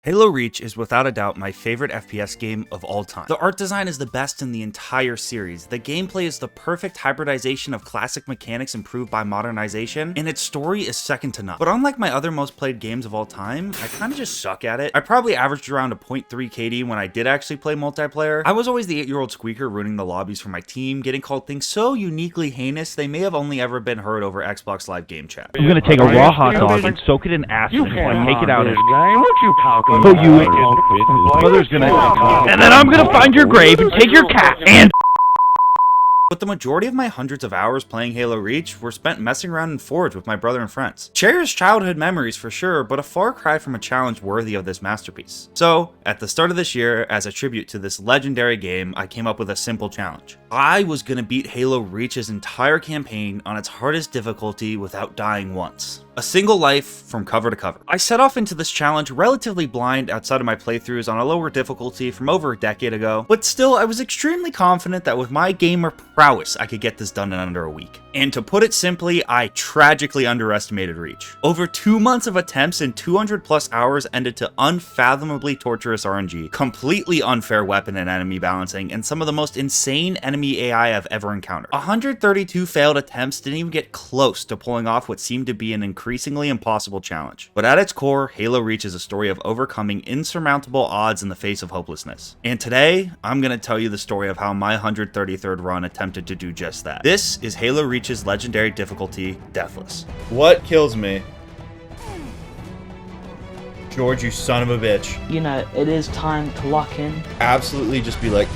Halo Reach is without a doubt my favorite FPS game of all time. The art design is the best in the entire series, the gameplay is the perfect hybridization of classic mechanics improved by modernization, and its story is second to none. But unlike my other most played games of all time, I kinda just suck at it. I probably averaged around a 0.3 KD when I did actually play multiplayer. I was always the 8-year-old squeaker ruining the lobbies for my team, getting called things so uniquely heinous they may have only ever been heard over Xbox Live game chat. I'm gonna take a raw hot dog and soak it in acid and take it out and Oh, you mother's gonna and then I'm gonna find your grave and take your cat and But the majority of my hundreds of hours playing Halo Reach were spent messing around in Forge with my brother and friends. Cherished childhood memories for sure, but a far cry from a challenge worthy of this masterpiece. So, at the start of this year, as a tribute to this legendary game, I came up with a simple challenge. I was gonna beat Halo Reach's entire campaign on its hardest difficulty without dying once. A single life from cover to cover. I set off into this challenge relatively blind outside of my playthroughs on a lower difficulty from over a decade ago, but still I was extremely confident that with my gamer prowess I could get this done in under a week. And to put it simply, I tragically underestimated Reach. Over 2 months of attempts and 200 plus hours ended to unfathomably torturous RNG, completely unfair weapon and enemy balancing, and some of the most insane enemy AI I've ever encountered. 132 failed attempts didn't even get close to pulling off what seemed to be an increasingly impossible challenge. But at its core, Halo Reach is a story of overcoming insurmountable odds in the face of hopelessness. And today, I'm gonna tell you the story of how my 133rd run attempted to do just that. This is Halo Reach's legendary difficulty, Deathless. What kills me? George, you son of a bitch. You know, it is time to lock in. Absolutely just be like,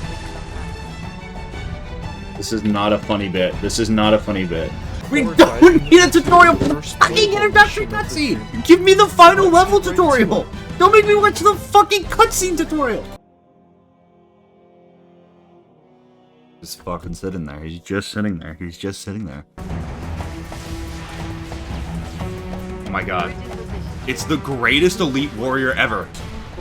this is not a funny bit. This is not a funny bit. We don't need a tutorial for the fucking introductory cutscene! Give me the final level tutorial! Don't make me watch the fucking cutscene tutorial! Just fucking sitting there. He's just sitting there. He's just sitting there. Oh my god. It's the greatest elite warrior ever.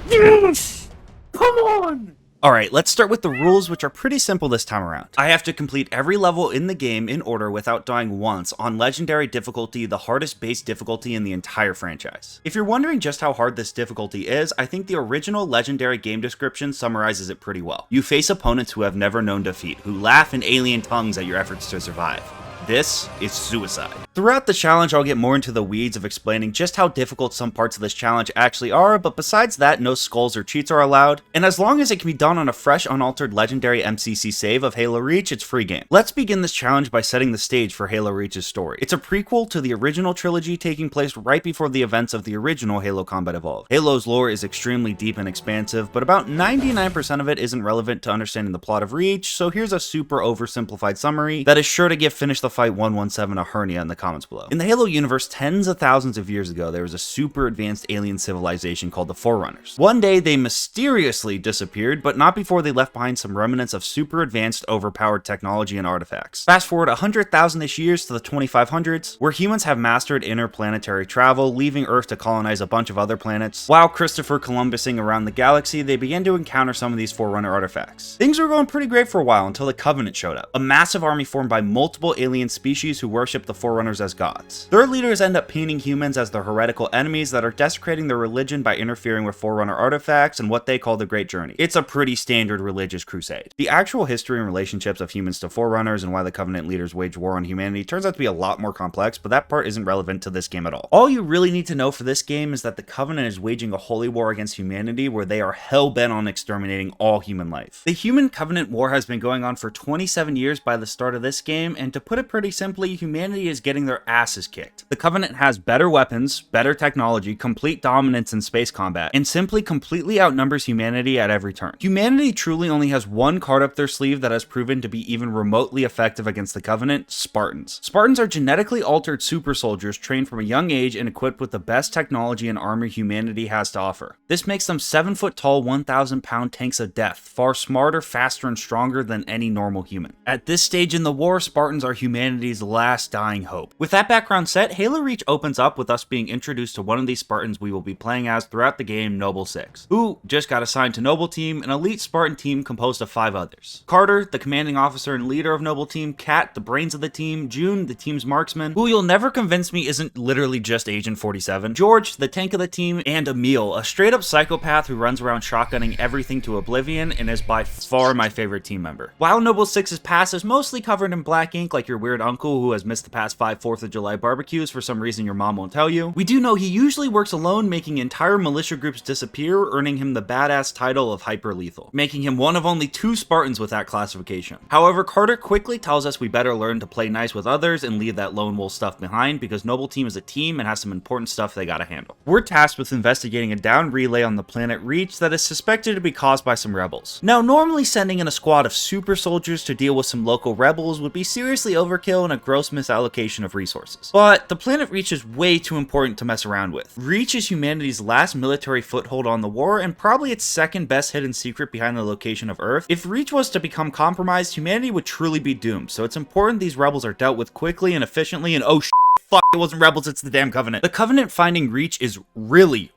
Yes! Come on! Alright, let's start with the rules, which are pretty simple this time around. I have to complete every level in the game in order without dying once on Legendary difficulty, the hardest base difficulty in the entire franchise. If you're wondering just how hard this difficulty is, I think the original Legendary game description summarizes it pretty well. You face opponents who have never known defeat, who laugh in alien tongues at your efforts to survive. This is suicide. Throughout the challenge, I'll get more into the weeds of explaining just how difficult some parts of this challenge actually are, but besides that, no skulls or cheats are allowed, and as long as it can be done on a fresh, unaltered Legendary MCC save of Halo Reach, it's free game. Let's begin this challenge by setting the stage for Halo Reach's story. It's a prequel to the original trilogy taking place right before the events of the original Halo Combat Evolved. Halo's lore is extremely deep and expansive, but about 99% of it isn't relevant to understanding the plot of Reach, so here's a super oversimplified summary that is sure to give Finish the Fight 117 a hernia in the comments below. In the Halo universe, tens of thousands of years ago, there was a super advanced alien civilization called the Forerunners. One day, they mysteriously disappeared, but not before they left behind some remnants of super advanced, overpowered technology and artifacts. Fast forward 100,000-ish years to the 2500s, where humans have mastered interplanetary travel, leaving Earth to colonize a bunch of other planets. While Christopher Columbusing around the galaxy, they began to encounter some of these Forerunner artifacts. Things were going pretty great for a while until the Covenant showed up, a massive army formed by multiple alien species who worship the Forerunners as gods. Their leaders end up painting humans as their heretical enemies that are desecrating their religion by interfering with Forerunner artifacts and what they call the Great Journey. It's a pretty standard religious crusade. The actual history and relationships of humans to Forerunners and why the Covenant leaders wage war on humanity turns out to be a lot more complex, but that part isn't relevant to this game at all. All you really need to know for this game is that the Covenant is waging a holy war against humanity where they are hell-bent on exterminating all human life. The Human Covenant War has been going on for 27 years by the start of this game, and to put it pretty simply, humanity is getting their asses kicked. The Covenant has better weapons, better technology, complete dominance in space combat, and simply completely outnumbers humanity at every turn. Humanity truly only has one card up their sleeve that has proven to be even remotely effective against the Covenant: Spartans. Spartans are genetically altered super soldiers trained from a young age and equipped with the best technology and armor humanity has to offer. This makes them 7-foot tall, 1,000-pound tanks of death, far smarter, faster, and stronger than any normal human. At this stage in the war, Spartans are humanity's last dying hope. world. With that background set, Halo Reach opens up with us being introduced to one of these Spartans we will be playing as throughout the game, Noble 6, who just got assigned to Noble Team, an elite Spartan team composed of 5 others. Carter, the commanding officer and leader of Noble Team, Kat, the brains of the team, June, the team's marksman, who you'll never convince me isn't literally just Agent 47, George, the tank of the team, and Emil, a straight up psychopath who runs around shotgunning everything to oblivion and is by far my favorite team member. While Noble 6's past is mostly covered in black ink like your weird uncle who has missed the past 5 4th of July barbecues for some reason your mom won't tell you, we do know he usually works alone, making entire militia groups disappear, earning him the badass title of hyper lethal, making him one of only 2 Spartans with that classification. However, Carter quickly tells us we better learn to play nice with others and leave that lone wolf stuff behind because Noble Team is a team and has some important stuff they gotta handle. We're tasked with investigating a down relay on the planet Reach that is suspected to be caused by some rebels. Now, normally sending in a squad of super soldiers to deal with some local rebels would be seriously overkill and a gross misallocation of resources. But the planet Reach is way too important to mess around with. Reach is humanity's last military foothold on the war and probably its second best hidden secret behind the location of Earth. If Reach was to become compromised, humanity would truly be doomed, so it's important these rebels are dealt with quickly and efficiently, and oh fuck, it wasn't rebels, it's the damn Covenant. The Covenant finding Reach is really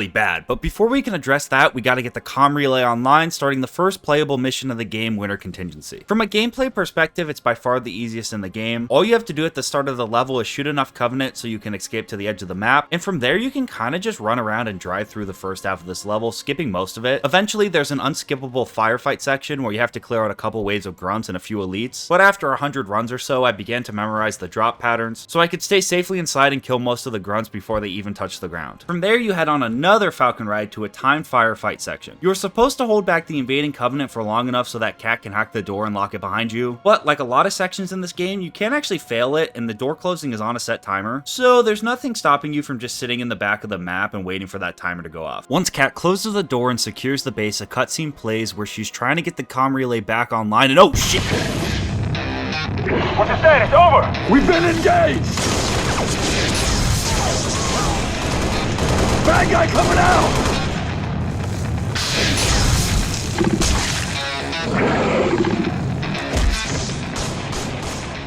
bad, but before we can address that, we gotta get the comm relay online, starting the first playable mission of the game, Winter Contingency. From a gameplay perspective, it's by far the easiest in the game. All you have to do at the start of the level is shoot enough Covenant so you can escape to the edge of the map, and from there you can kinda just run around and drive through the first half of this level, skipping most of it. Eventually, there's an unskippable firefight section where you have to clear out a couple waves of grunts and a few elites, but after 100 runs or so, I began to memorize the drop patterns, so I could stay safely inside and kill most of the grunts before they even touch the ground. From there, you head on another Falcon ride to a timed firefight section. You're supposed to hold back the invading Covenant for long enough so that Cat can hack the door and lock it behind you, but like a lot of sections in this game, you can't actually fail it, and the door closing is on a set timer, so there's nothing stopping you from just sitting in the back of the map and waiting for that timer to go off. Once Cat closes the door and secures the base, a cutscene plays where she's trying to get the comm relay back online, and oh shit! What's the status? Over! We've been engaged! Bad guy coming out!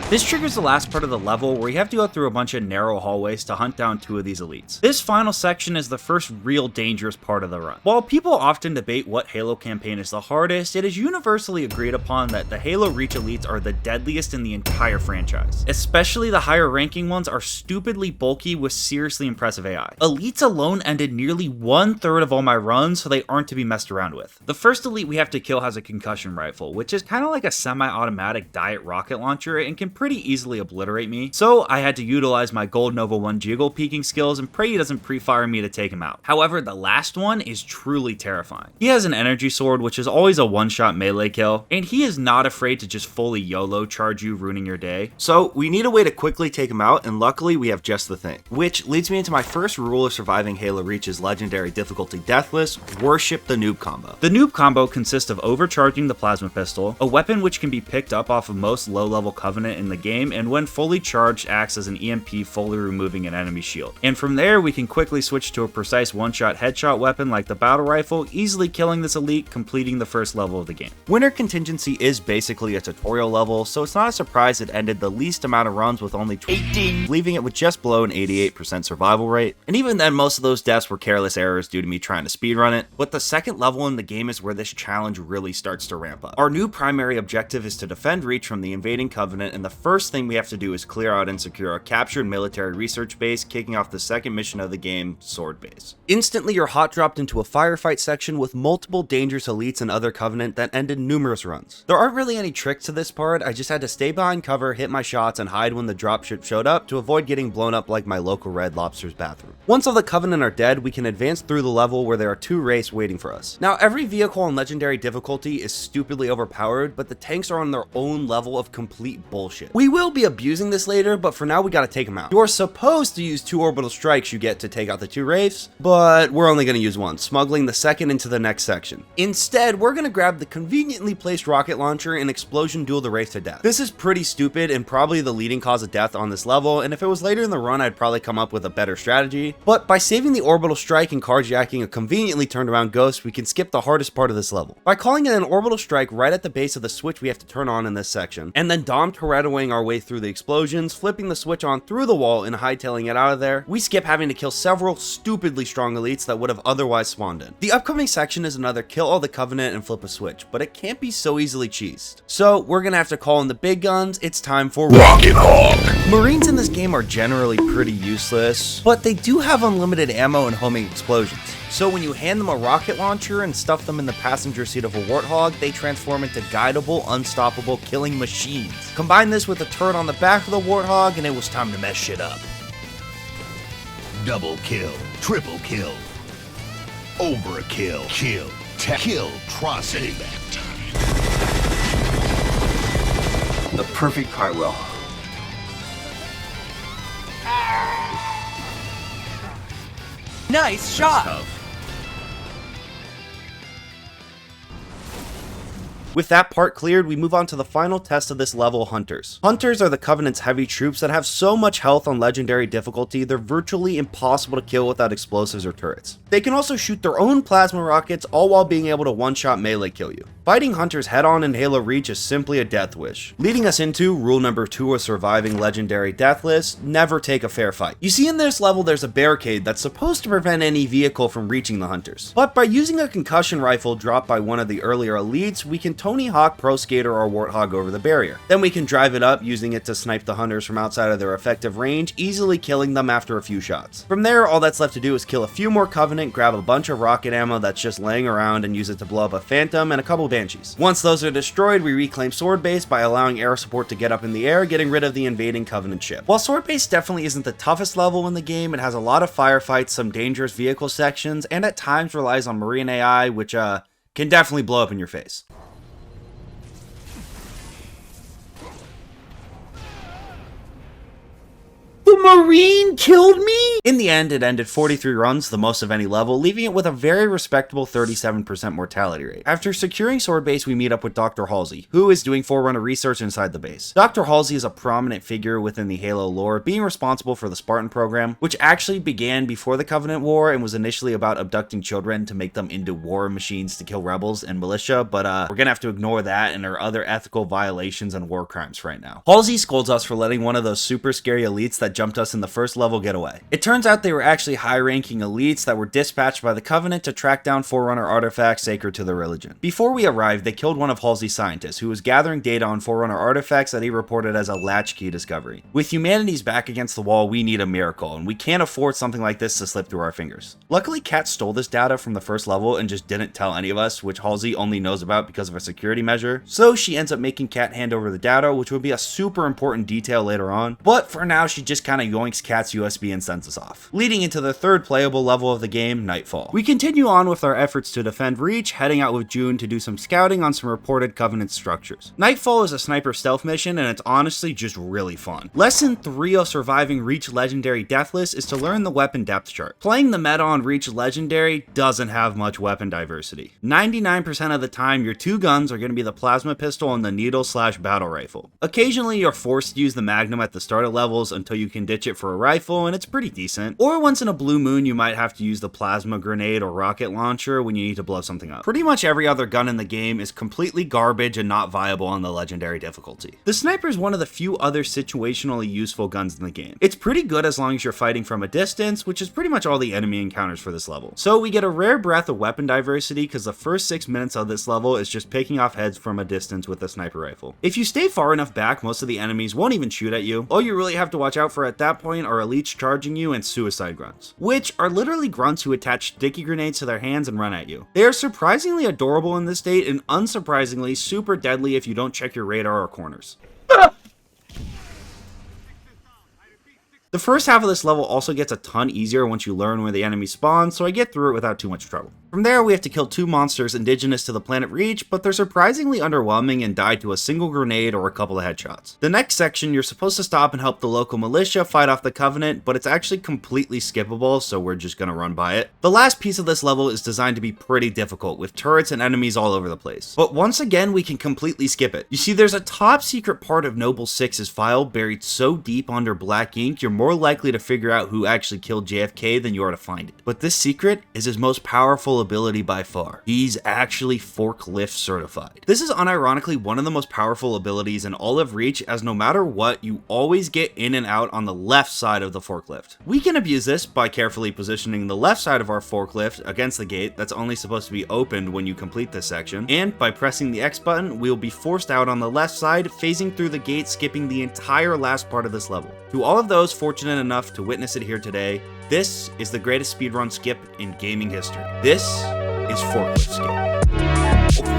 This triggers the last part of the level where you have to go through a bunch of narrow hallways to hunt down 2 of these elites. This final section is the first real dangerous part of the run. While people often debate what Halo campaign is the hardest, it is universally agreed upon that the Halo Reach elites are the deadliest in the entire franchise. Especially the higher ranking ones are stupidly bulky with seriously impressive AI. Elites alone ended nearly 1/3 of all my runs, so they aren't to be messed around with. The first elite we have to kill has a concussion rifle, which is kind of like a semi-automatic diet rocket launcher and can pretty easily obliterate me, so I had to utilize my Gold Nova 1 jiggle peeking skills and pray he doesn't pre-fire me to take him out. However, the last one is truly terrifying. He has an energy sword, which is always a one-shot melee kill, and he is not afraid to just fully YOLO charge you, ruining your day. So we need a way to quickly take him out, and luckily we have just the thing. Which leads me into my first rule of surviving Halo Reach's legendary difficulty deathless: worship the noob combo. The noob combo consists of overcharging the plasma pistol, a weapon which can be picked up off of most low-level Covenant in the game, and when fully charged acts as an EMP, fully removing an enemy shield. And from there, we can quickly switch to a precise one-shot headshot weapon like the battle rifle, easily killing this elite, completing the first level of the game. Winter Contingency is basically a tutorial level, so it's not a surprise it ended the least amount of runs with only 18, leaving it with just below an 88% survival rate. And even then, most of those deaths were careless errors due to me trying to speedrun it. But the second level in the game is where this challenge really starts to ramp up. Our new primary objective is to defend Reach from the invading Covenant, and the first thing we have to do is clear out and secure a captured military research base, kicking off the second mission of the game, Sword Base. Instantly, you're hot dropped into a firefight section with multiple dangerous elites and other Covenant that ended numerous runs. There aren't really any tricks to this part, I just had to stay behind cover, hit my shots, and hide when the dropship showed up to avoid getting blown up like my local Red Lobster's bathroom. Once all the Covenant are dead, we can advance through the level where there are 2 wraiths waiting for us. Now, every vehicle on legendary difficulty is stupidly overpowered, but the tanks are on their own level of complete bullshit. We will be abusing this later, but for now we gotta take them out. You're supposed to use 2 orbital strikes you get to take out the 2 wraiths, but we're only gonna use 1, smuggling the second into the next section. Instead, we're gonna grab the conveniently placed rocket launcher and explosion duel the wraith to death. This is pretty stupid and probably the leading cause of death on this level, and if it was later in the run, I'd probably come up with a better strategy. But by saving the orbital strike and carjacking a conveniently turned around ghost, we can skip the hardest part of this level. By calling in an orbital strike right at the base of the switch we have to turn on in this section, and then Dom Toretto segwaying our way through the explosions, flipping the switch on through the wall and hightailing it out of there, we skip having to kill several stupidly strong elites that would have otherwise spawned in. The upcoming section is another kill all the Covenant and flip a switch, but it can't be so easily cheesed. So we're gonna have to call in the big guns. It's time for Rocket Hog! Marines in this game are generally pretty useless, but they do have unlimited ammo and homing explosions. So when you hand them a rocket launcher and stuff them in the passenger seat of a Warthog, they transform into guidable, unstoppable killing machines. Combine this with a turret on the back of the Warthog and it was time to mess shit up. Double kill, triple kill, overkill, kill, kill, trocity. The perfect cartwheel. Nice shot! With that part cleared, we move on to the final test of this level, Hunters. Hunters are the Covenant's heavy troops that have so much health on legendary difficulty, they're virtually impossible to kill without explosives or turrets. They can also shoot their own plasma rockets, all while being able to one-shot melee kill you. Fighting Hunters head-on in Halo Reach is simply a death wish. Leading us into rule number 2 of surviving legendary death lists: never take a fair fight. You see in this level there's a barricade that's supposed to prevent any vehicle from reaching the Hunters. But by using a concussion rifle dropped by one of the earlier elites, we can Tony Hawk Pro Skater our Warthog over the barrier. Then we can drive it up, using it to snipe the Hunters from outside of their effective range, easily killing them after a few shots. From there, all that's left to do is kill a few more Covenant, grab a bunch of rocket ammo that's just laying around, and use it to blow up a Phantom and a couple Banshees. Once those are destroyed, we reclaim Sword Base by allowing air support to get up in the air, getting rid of the invading Covenant ship. While Sword Base definitely isn't the toughest level in the game, it has a lot of firefights, some dangerous vehicle sections, and at times relies on Marine AI, which can definitely blow up in your face. The Marine killed me? In the end, it ended 43 runs, the most of any level, leaving it with a very respectable 37% mortality rate. After securing Sword Base, we meet up with Dr. Halsey, who is doing Forerunner research inside the base. Dr. Halsey is a prominent figure within the Halo lore, being responsible for the Spartan program, which actually began before the Covenant War and was initially about abducting children to make them into war machines to kill rebels and militia, but we're gonna have to ignore that and our other ethical violations and war crimes for right now. Halsey scolds us for letting one of those super scary elites that jumped us in the first level get away. It turns out they were actually high-ranking elites that were dispatched by the Covenant to track down Forerunner artifacts sacred to their religion. Before we arrived, they killed one of Halsey's scientists, who was gathering data on Forerunner artifacts that he reported as a latchkey discovery. With humanity's back against the wall, we need a miracle, and we can't afford something like this to slip through our fingers. Luckily, Kat stole this data from the first level and just didn't tell any of us, which Halsey only knows about because of a security measure, so she ends up making Kat hand over the data, which would be a super important detail later on, but for now she just kinda yoinks Kat's USB and sends us off. Leading into the third playable level of the game, Nightfall. We continue on with our efforts to defend Reach, heading out with June to do some scouting on some reported Covenant structures. Nightfall is a sniper stealth mission, and it's honestly just really fun. Lesson 3 of surviving Reach Legendary Deathless is to learn the weapon depth chart. Playing the meta on Reach Legendary doesn't have much weapon diversity. 99% of the time, your two guns are going to be the plasma pistol and the needle/battle rifle. Occasionally, you're forced to use the Magnum at the start of levels until you can ditch it for a rifle, and it's pretty decent. Or once in a blue moon, you might have to use the plasma grenade or rocket launcher when you need to blow something up. Pretty much every other gun in the game is completely garbage and not viable on the legendary difficulty. The sniper is one of the few other situationally useful guns in the game. It's pretty good as long as you're fighting from a distance, which is pretty much all the enemy encounters for this level. So we get a rare breath of weapon diversity because the first 6 minutes of this level is just picking off heads from a distance with a sniper rifle. If you stay far enough back, most of the enemies won't even shoot at you. All you really have to watch out for at that point are elites charging you and suicide grunts, which are literally grunts who attach sticky grenades to their hands and run at you. They are surprisingly adorable in this state and unsurprisingly super deadly if you don't check your radar or corners. The first half of this level also gets a ton easier once you learn where the enemy spawns, so I get through it without too much trouble. From there, we have to kill 2 monsters indigenous to the planet Reach, but they're surprisingly underwhelming and die to a single grenade or a couple of headshots. The next section, you're supposed to stop and help the local militia fight off the Covenant, but it's actually completely skippable, so we're just gonna run by it. The last piece of this level is designed to be pretty difficult, with turrets and enemies all over the place. But once again, we can completely skip it. You see, there's a top secret part of Noble 6's file buried so deep under black ink, you're more likely to figure out who actually killed JFK than you are to find it. But this secret is his most powerful powerful ability by far. He's actually forklift certified. This is unironically one of the most powerful abilities in all of Reach, as no matter what, you always get in and out on the left side of the forklift. We can abuse this by carefully positioning the left side of our forklift against the gate that's only supposed to be opened when you complete this section, and by pressing the X button, we'll be forced out on the left side, phasing through the gate, skipping the entire last part of this level. To all of those fortunate enough to witness it here today, this is the greatest speedrun skip in gaming history. This is Forklift Skip.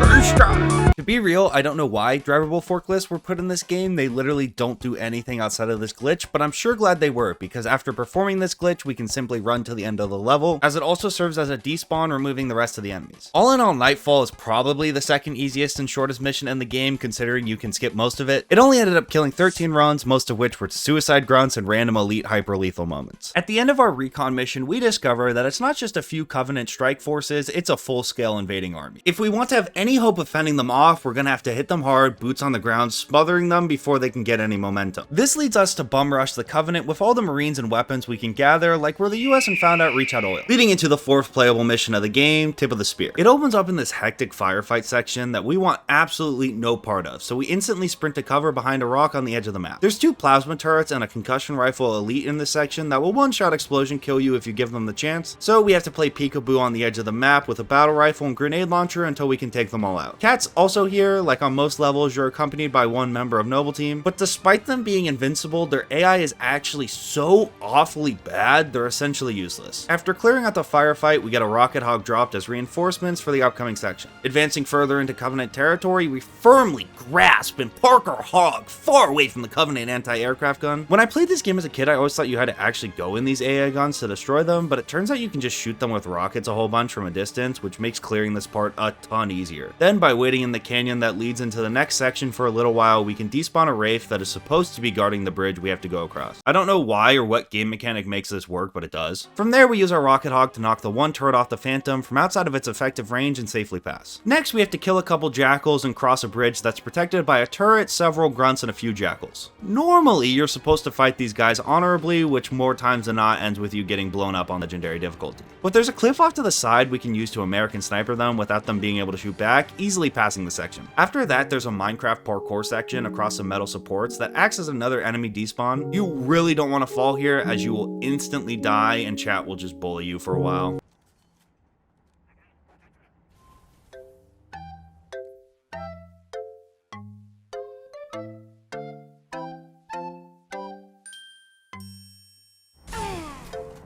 First try! To be real, I don't know why drivable forklifts were put in this game. They literally don't do anything outside of this glitch, but I'm sure glad they were, because after performing this glitch, we can simply run to the end of the level, as it also serves as a despawn, removing the rest of the enemies. All in all, Nightfall is probably the second easiest and shortest mission in the game, considering you can skip most of it. It only ended up killing 13 runs, most of which were suicide grunts and random elite hyper-lethal moments. At the end of our recon mission, we discover that it's not just a few Covenant strike forces, it's a full-scale invading army. If we want to have any hope of fending them off, we're gonna have to hit them hard, boots on the ground, smothering them before they can get any momentum. This leads us to bum rush the Covenant with all the Marines and weapons we can gather, like where the US and found out Reach had oil. Leading into the fourth playable mission of the game, Tip of the Spear. It opens up in this hectic firefight section that we want absolutely no part of, so we instantly sprint to cover behind a rock on the edge of the map. There's two plasma turrets and a concussion rifle elite in this section that will one-shot explosion kill you if you give them the chance, so we have to play peekaboo on the edge of the map with a battle rifle and grenade launcher until we can take them all out. Cat's also here. Like on most levels, you're accompanied by one member of Noble Team, but despite them being invincible, their AI is actually so awfully bad, they're essentially useless. After clearing out the firefight, we get a rocket hog dropped as reinforcements for the upcoming section. Advancing further into Covenant territory, we firmly grasp and park our hog far away from the Covenant anti-aircraft gun. When I played this game as a kid, I always thought you had to actually go in these AI guns to destroy them, but it turns out you can just shoot them with rockets a whole bunch from a distance, which makes clearing this part a ton easier. Then by waiting in the canyon that leads into the next section for a little while, we can despawn a Wraith that is supposed to be guarding the bridge we have to go across. I don't know why or what game mechanic makes this work, but it does. From there, we use our rocket hog to knock the one turret off the Phantom from outside of its effective range and safely pass. Next, we have to kill a couple jackals and cross a bridge that's protected by a turret, several grunts, and a few jackals. Normally, you're supposed to fight these guys honorably, which more times than not ends with you getting blown up on legendary difficulty. But there's a cliff off to the side we can use to American Sniper them without them being able to shoot back, easily passing the section. After that, there's a Minecraft parkour section across some metal supports that acts as another enemy despawn. You really don't want to fall here, as you will instantly die and chat will just bully you for a while.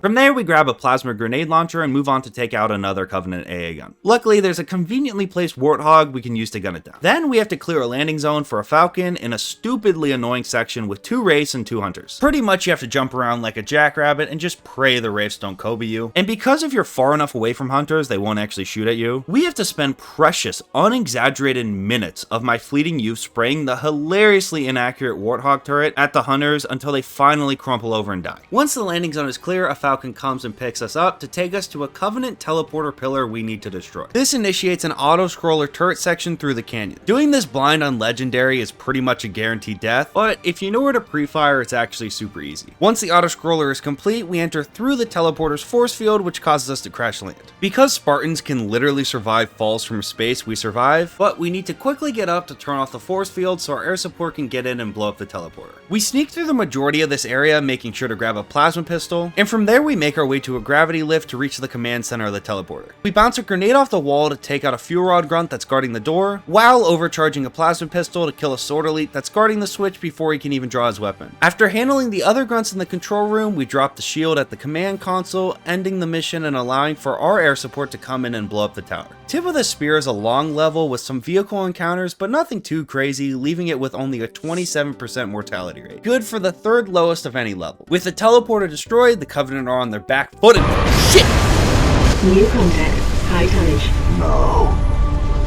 From there, we grab a plasma grenade launcher and move on to take out another Covenant AA gun. Luckily, there's a conveniently placed Warthog we can use to gun it down. Then we have to clear a landing zone for a Falcon in a stupidly annoying section with 2 Wraiths and 2 Hunters. Pretty much you have to jump around like a jackrabbit and just pray the Wraiths don't Kobe you. And because if you're far enough away from Hunters, they won't actually shoot at you, we have to spend precious, unexaggerated minutes of my fleeting youth spraying the hilariously inaccurate Warthog turret at the Hunters until they finally crumple over and die. Once the landing zone is clear, a Falcon comes and picks us up to take us to a Covenant teleporter pillar we need to destroy. This initiates an auto-scroller turret section through the canyon. Doing this blind on Legendary is pretty much a guaranteed death, but if you know where to pre-fire, it's actually super easy. Once the auto-scroller is complete, we enter through the teleporter's force field, which causes us to crash land. Because Spartans can literally survive falls from space, we survive, but we need to quickly get up to turn off the force field so our air support can get in and blow up the teleporter. We sneak through the majority of this area, making sure to grab a plasma pistol, and from there we make our way to a gravity lift to reach the command center of the teleporter. We bounce a grenade off the wall to take out a fuel rod grunt that's guarding the door, while overcharging a plasma pistol to kill a sword elite that's guarding the switch before he can even draw his weapon. After handling the other grunts in the control room, we drop the shield at the command console, ending the mission and allowing for our air support to come in and blow up the tower. Tip of the Spear is a long level with some vehicle encounters, but nothing too crazy, leaving it with only a 27% mortality rate. Good for the third lowest of any level. With the teleporter destroyed, the Covenant are on their back foot and shit! New contact. High tonnage.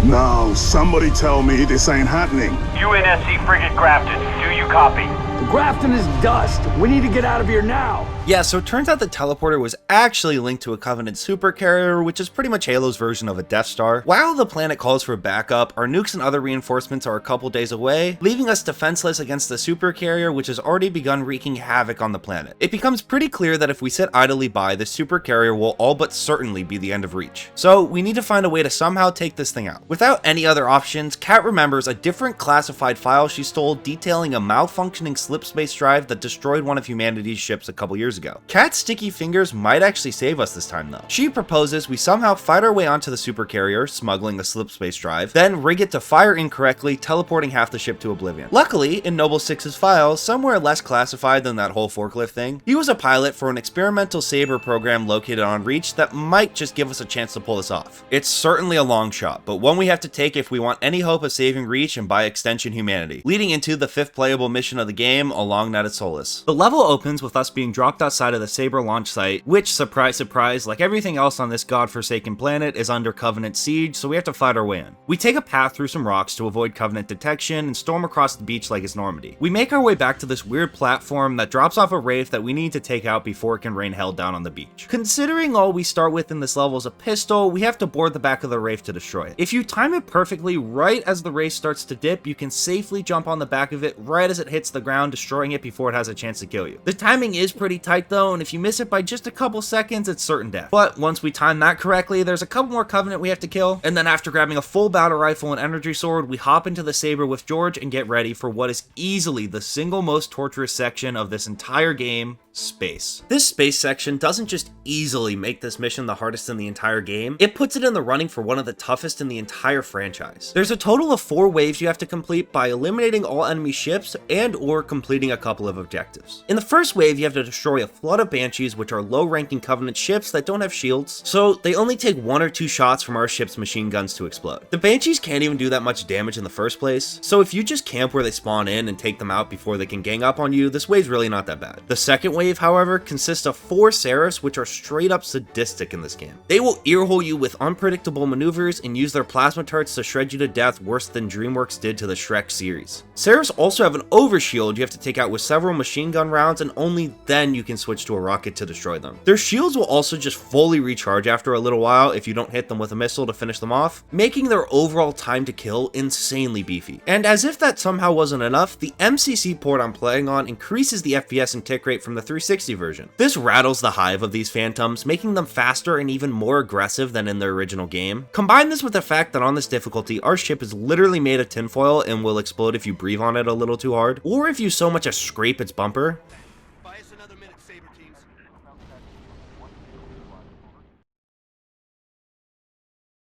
No, somebody tell me this ain't happening. UNSC frigate Grafton. Do you copy? The Grafton is dust. We need to get out of here now. Yeah, so it turns out the teleporter was actually linked to a Covenant supercarrier, which is pretty much Halo's version of a Death Star. While the planet calls for backup, our nukes and other reinforcements are a couple days away, leaving us defenseless against the supercarrier, which has already begun wreaking havoc on the planet. It becomes pretty clear that if we sit idly by, the supercarrier will all but certainly be the end of reach. So we need to find a way to somehow take this thing out. Without any other options, Kat remembers a different classified file she stole detailing a malfunctioning slipspace drive that destroyed one of humanity's ships a couple years ago. Kat's sticky fingers might actually save us this time though. She proposes we somehow fight our way onto the supercarrier, smuggling a slipspace drive, then rig it to fire incorrectly, teleporting half the ship to oblivion. Luckily, in Noble 6's files, somewhere less classified than that whole forklift thing, he was a pilot for an experimental Saber program located on Reach that might just give us a chance to pull this off. It's certainly a long shot, but one we have to take if we want any hope of saving Reach and by extension humanity, leading into the 5th playable mission of the game, along Netted Solus. The level opens with us being dropped outside of the Saber launch site, which, surprise surprise, like everything else on this godforsaken planet, is under Covenant siege, so we have to fight our way in. We take a path through some rocks to avoid Covenant detection and storm across the beach like it's Normandy. We make our way back to this weird platform that drops off a wraith that we need to take out before it can rain hell down on the beach. Considering all we start with in this level is a pistol, we have to board the back of the wraith to destroy it. If you time it perfectly, right as the wraith starts to dip, you can safely jump on the back of it right as it hits the ground, destroying it before it has a chance to kill you. The timing is pretty tight though, and if you miss it by just a couple seconds, it's certain death. But once we time that correctly, there's a couple more Covenant we have to kill, and then after grabbing a full battle rifle and energy sword, we hop into the Saber with George and get ready for what is easily the single most torturous section of this entire game: space. This space section doesn't just easily make this mission the hardest in the entire game, it puts it in the running for one of the toughest in the entire franchise. There's a total of 4 waves you have to complete by eliminating all enemy ships and or completing a couple of objectives. In the first wave, you have to destroy a flood of Banshees, which are low-ranking Covenant ships that don't have shields, so they only take 1 or 2 shots from our ship's machine guns to explode. The Banshees can't even do that much damage in the first place, so if you just camp where they spawn in and take them out before they can gang up on you, this wave's really not that bad. The second wave, however, consists of 4 Seraphs, which are straight up sadistic in this game. They will earhole you with unpredictable maneuvers and use their plasma turrets to shred you to death worse than DreamWorks did to the Shrek series. Seraphs also have an overshield you have to take out with several machine gun rounds, and only then you can switch to a rocket to destroy them. Their shields will also just fully recharge after a little while if you don't hit them with a missile to finish them off, making their overall time to kill insanely beefy. And as if that somehow wasn't enough, the MCC port I'm playing on increases the FPS and tick rate from the 360 version. This rattles the hive of these Phantoms, making them faster and even more aggressive than in the original game. Combine this with the fact that on this difficulty, our ship is literally made of tinfoil and will explode if you breathe on it a little too hard, or if you so much as scrape its bumper. Buy us another minute, Saber teams.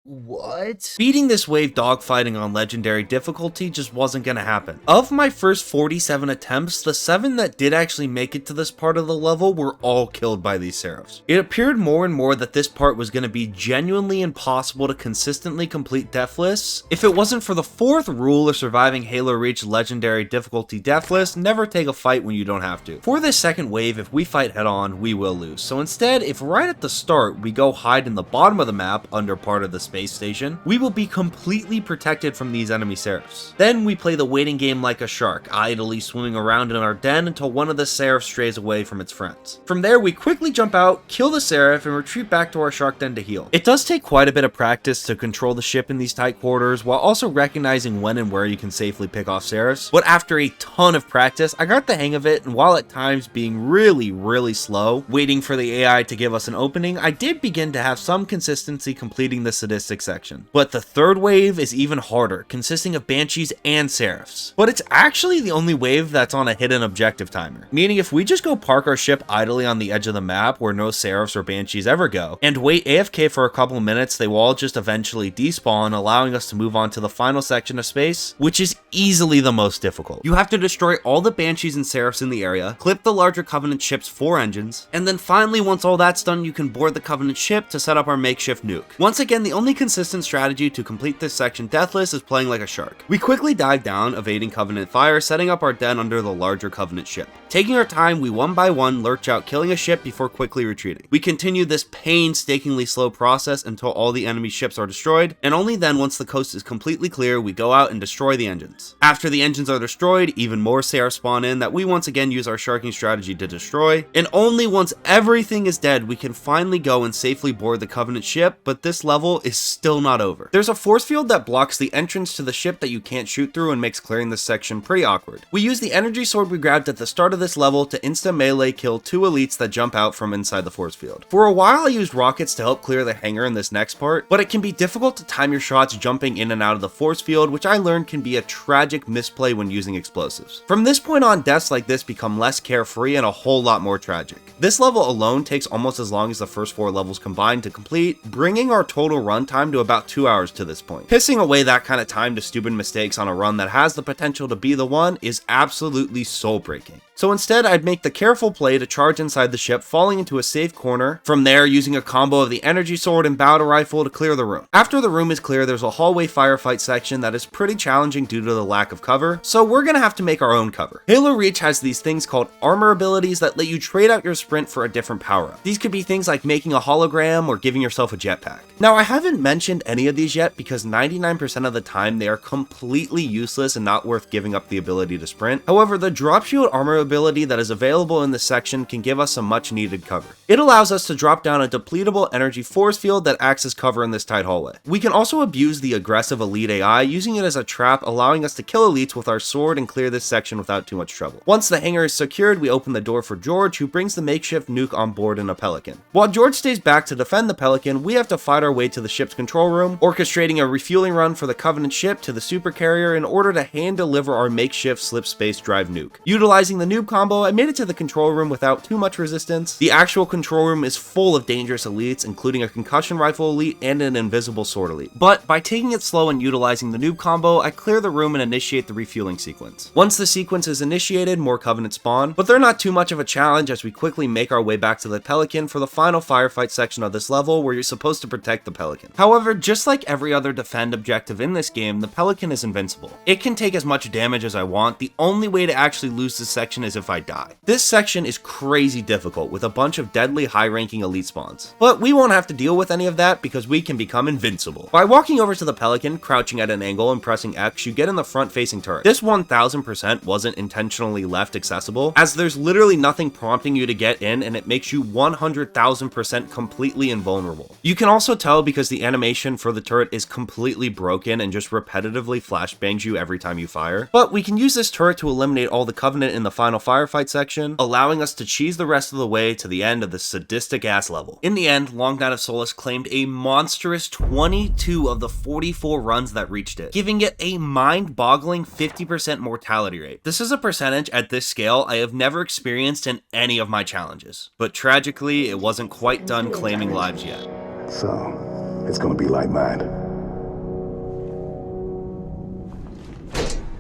What? Beating this wave dogfighting on legendary difficulty just wasn't gonna happen. Of my first 47 attempts, the 7 that did actually make it to this part of the level were all killed by these Seraphs. It appeared more and more that this part was gonna be genuinely impossible to consistently complete deathless. If it wasn't for the 4th rule of surviving Halo Reach legendary difficulty deathless: never take a fight when you don't have to. For this second wave, if we fight head on, we will lose. So instead, if right at the start we go hide in the bottom of the map under part of the space station, we will be completely protected from these enemy Seraphs. Then we play the waiting game like a shark, idly swimming around in our den until one of the Seraphs strays away from its friends. From there, we quickly jump out, kill the Seraph, and retreat back to our shark den to heal. It does take quite a bit of practice to control the ship in these tight quarters, while also recognizing when and where you can safely pick off Seraphs, but after a ton of practice, I got the hang of it, and while at times being really slow, waiting for the AI to give us an opening, I did begin to have some consistency completing the sadistic section. But the 3rd wave is even harder, consisting of Banshees and Seraphs. But it's actually the only wave that's on a hidden objective timer, meaning if we just go park our ship idly on the edge of the map where no Seraphs or Banshees ever go, and wait AFK for a couple minutes, they will all just eventually despawn, allowing us to move on to the final section of space, which is easily the most difficult. You have to destroy all the Banshees and Seraphs in the area, clip the larger Covenant ship's 4 engines, and then finally once all that's done, you can board the Covenant ship to set up our makeshift nuke. Once again, the only only consistent strategy to complete this section deathless is playing like a shark. We quickly dive down, evading Covenant fire, setting up our den under the larger Covenant ship. Taking our time, we one by one lurch out, killing a ship before quickly retreating. We continue this painstakingly slow process until all the enemy ships are destroyed, and only then, once the coast is completely clear, we go out and destroy the engines. After the engines are destroyed, even more Sayar spawn in that we once again use our sharking strategy to destroy, and only once everything is dead, we can finally go and safely board the Covenant ship, but this level is still not over. There's a force field that blocks the entrance to the ship that you can't shoot through and makes clearing this section pretty awkward. We use the energy sword we grabbed at the start of this level to insta melee kill 2 elites that jump out from inside the force field. For a while I used rockets to help clear the hangar in this next part, but it can be difficult to time your shots jumping in and out of the force field, which I learned can be a tragic misplay when using explosives. From this point on, deaths like this become less carefree and a whole lot more tragic. This level alone takes almost as long as the first 4 levels combined to complete, bringing our total runtime to about 2 hours to this point. Pissing away that kind of time to stupid mistakes on a run that has the potential to be the one is absolutely soul-breaking. So instead, I'd make the careful play to charge inside the ship, falling into a safe corner. From there, using a combo of the energy sword and battle rifle to clear the room. After the room is clear, there's a hallway firefight section that is pretty challenging due to the lack of cover, so we're gonna have to make our own cover. Halo Reach has these things called armor abilities that let you trade out your sprint for a different power-up. These could be things like making a hologram or giving yourself a jetpack. Now, I haven't mentioned any of these yet because 99% of the time they are completely useless and not worth giving up the ability to sprint. However, the drop shield armor ability that is available in this section can give us some much needed cover. It allows us to drop down a depletable energy force field that acts as cover in this tight hallway. We can also abuse the aggressive elite AI, using it as a trap, allowing us to kill elites with our sword and clear this section without too much trouble. Once the hangar is secured, we open the door for George, who brings the makeshift nuke on board in a Pelican. While George stays back to defend the Pelican, we have to fight our way to the ship's control room, orchestrating a refueling run for the Covenant ship to the supercarrier in order to hand deliver our makeshift slip space drive nuke. Utilizing the noob combo, I made it to the control room without too much resistance. The actual control room is full of dangerous elites, including a concussion rifle elite and an invisible sword elite. But by taking it slow and utilizing the noob combo, I clear the room and initiate the refueling sequence. Once the sequence is initiated, more Covenant spawn, but they're not too much of a challenge as we quickly make our way back to the Pelican for the final firefight section of this level where you're supposed to protect the Pelican. However, just like every other defend objective in this game, the Pelican is invincible. It can take as much damage as I want. The only way to actually lose this section is if I die. This section is crazy difficult with a bunch of deadly high-ranking elite spawns. But we won't have to deal with any of that because we can become invincible. By walking over to the Pelican, crouching at an angle and pressing X, you get in the front-facing turret. This 1000% wasn't intentionally left accessible, as there's literally nothing prompting you to get in, and it makes you 100,000% completely invulnerable. You can also tell because the animation for the turret is completely broken and just repetitively flashbangs you every time you fire. But we can use this turret to eliminate all the Covenant in the final firefight section, allowing us to cheese the rest of the way to the end of this sadistic ass level. In the end, Long Night of Solace claimed a monstrous 22 of the 44 runs that reached it, giving it a mind-boggling 50% mortality rate. This is a percentage at this scale I have never experienced in any of my challenges, but tragically it wasn't quite done claiming lives yet. So, it's gonna be like mine.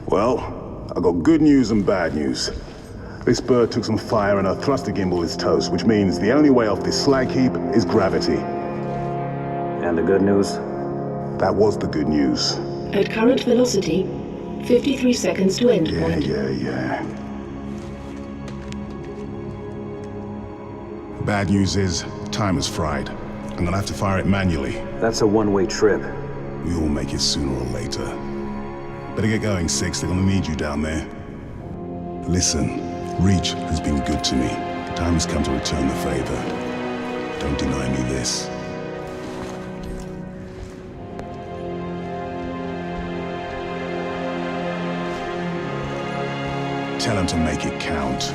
Well, I got good news and bad news. This bird took some fire and her thruster gimbal is toast, which means the only way off this slag heap is gravity. And the good news? That was the good news. At current velocity, 53 seconds to end point. Yeah. Bad news is, time is fried. I'm gonna have to fire it manually. That's a one-way trip. We all make it sooner or later. Better get going, Six. They're gonna need you down there. Listen, Reach has been good to me. The time has come to return the favor. Don't deny me this. Tell him to make it count.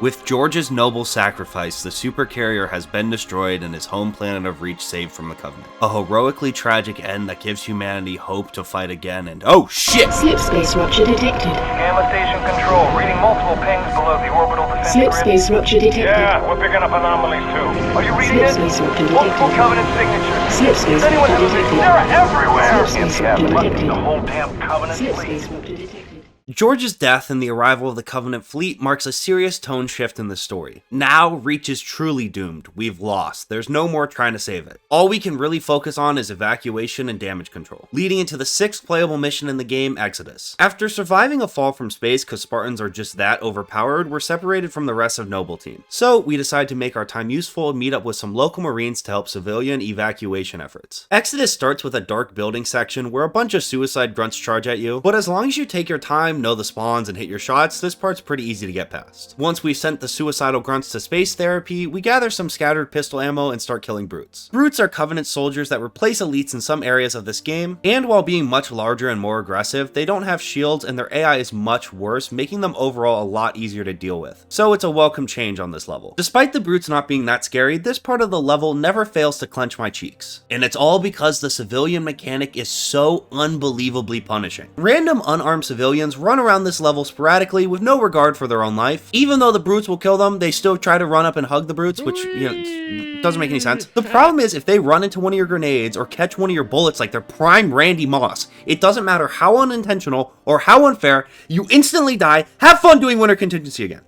With George's noble sacrifice, the supercarrier has been destroyed and his home planet of Reach saved from the Covenant. A heroically tragic end that gives humanity hope to fight again and— oh shit! Slipspace rupture detected. Gamma station control, reading multiple pings below the orbital defense grid. Slipspace rupture detected. Yeah, we're picking up anomalies too. Are you reading it? Slipspace rupture Multiple detected. Covenant signatures. Slipspace Does anyone have rupture a— detected. they're everywhere! Slipspace rupture detected. The whole damn Covenant fleet. Slipspace rupture detected. George's death and the arrival of the Covenant fleet marks a serious tone shift in the story. Now, Reach is truly doomed. We've lost. There's no more trying to save it. All we can really focus on is evacuation and damage control, leading into the 6th playable mission in the game, Exodus. After surviving a fall from space because Spartans are just that overpowered, we're separated from the rest of Noble Team. So, we decide to make our time useful and meet up with some local Marines to help civilian evacuation efforts. Exodus starts with a dark building section where a bunch of suicide grunts charge at you, but as long as you take your time, know the spawns, and hit your shots, this part's pretty easy to get past. Once we've sent the suicidal grunts to space therapy, we gather some scattered pistol ammo and start killing brutes. Brutes are Covenant soldiers that replace elites in some areas of this game, and while being much larger and more aggressive, they don't have shields and their AI is much worse, making them overall a lot easier to deal with. So it's a welcome change on this level. Despite the brutes not being that scary, this part of the level never fails to clench my cheeks. And it's all because the civilian mechanic is so unbelievably punishing. Random unarmed civilians run around this level sporadically with no regard for their own life. Even though the brutes will kill them, they still try to run up and hug the brutes, which, you know, doesn't make any sense. The problem is if they run into one of your grenades or catch one of your bullets like they're prime Randy Moss, it doesn't matter how unintentional or how unfair, you instantly die. Have fun doing winter contingency again.